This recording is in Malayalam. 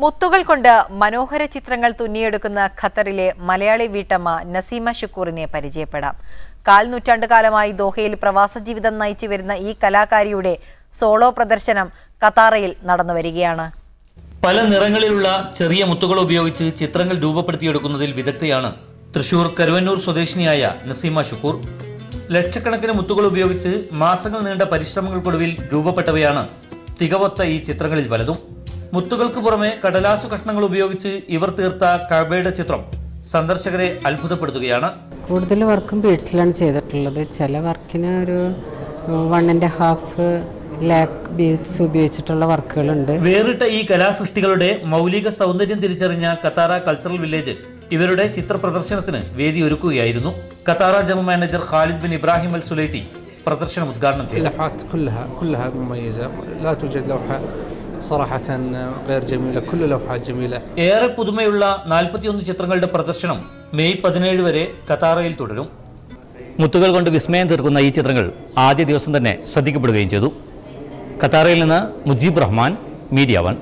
മുത്തുകൾ കൊണ്ട് മനോഹര ചിത്രങ്ങൾ തുന്നിയെടുക്കുന്ന ഖത്തറിലെ മലയാളി വീട്ടമ്മ നസീമ ഷുക്കൂറിനെ പരിചയപ്പെടാം. കാൽനൂറ്റാണ്ടുകാലമായി ദോഹയിൽ പ്രവാസ ജീവിതം നയിച്ചു വരുന്ന ഈ കലാകാരിയുടെ സോളോ പ്രദർശനം ഖത്താറയിൽ നടന്നുവരികയാണ്. പല നിറങ്ങളിലുള്ള ചെറിയ മുത്തുകൾ ഉപയോഗിച്ച് ചിത്രങ്ങൾ രൂപപ്പെടുത്തിയെടുക്കുന്നതിൽ വിദഗ്ധയാണ് തൃശൂർ കരുവന്നൂർ സ്വദേശിനിയായ നസീമ ഷുക്കൂർ. ലക്ഷക്കണക്കിന് മുത്തുകൾ ഉപയോഗിച്ച് മാസങ്ങൾ നീണ്ട പരിശ്രമങ്ങൾക്കൊടുവിൽ രൂപപ്പെട്ടവയാണ് തികവൊത്ത ഈ ചിത്രങ്ങളിൽ പലതും. മുത്തുകൾക്ക് പുറമെ കടലാസു കഷ്ണങ്ങൾ ഉപയോഗിച്ച് ഇവർ തീർത്ത കഅബയുടെ ചിത്രം സന്ദർശകരെ അത്ഭുതപ്പെടുത്തുകയാണ്. കൂടുതൽ വർക്കും ബീഡ്സിലാണ് ചെയ്തിട്ടുള്ളത്. ചില വർക്കിന് ഒരു 1.5 ലാക്ക് ബീഡ്സ് ഉപയോഗിച്ചിട്ടുള്ള വർക്കുകളുണ്ട്. വേറിട്ട ഈ കലാസൃഷ്ടികളുടെ മൗലിക സൗന്ദര്യം തിരിച്ചറിഞ്ഞ ഖത്താറ കൾച്ചറൽ വില്ലേജ് ഇവരുടെ ചിത്ര പ്രദർശനത്തിന് വേദി ഒരുക്കുകയായിരുന്നു. Katara general manager Khalid bin Ibrahim Al Sulaiti പ്രദർശനം ഉദ്ഘാടനം ചെയ്തു. ഏറെ പുതുമയുള്ള 41 ചിത്രങ്ങളുടെ പ്രദർശനം മെയ് 17 വരെ ഖത്താറയിൽ തുടരും. മുത്തുകൾ കൊണ്ട് വിസ്മയം തീർക്കുന്ന ഈ ചിത്രങ്ങൾ ആദ്യ ദിവസം തന്നെ ശ്രദ്ധിക്കപ്പെടുകയും ചെയ്തു. ഖത്താറയിൽ നിന്ന് മുജീബ് റഹ്മാൻ, മീഡിയ 1.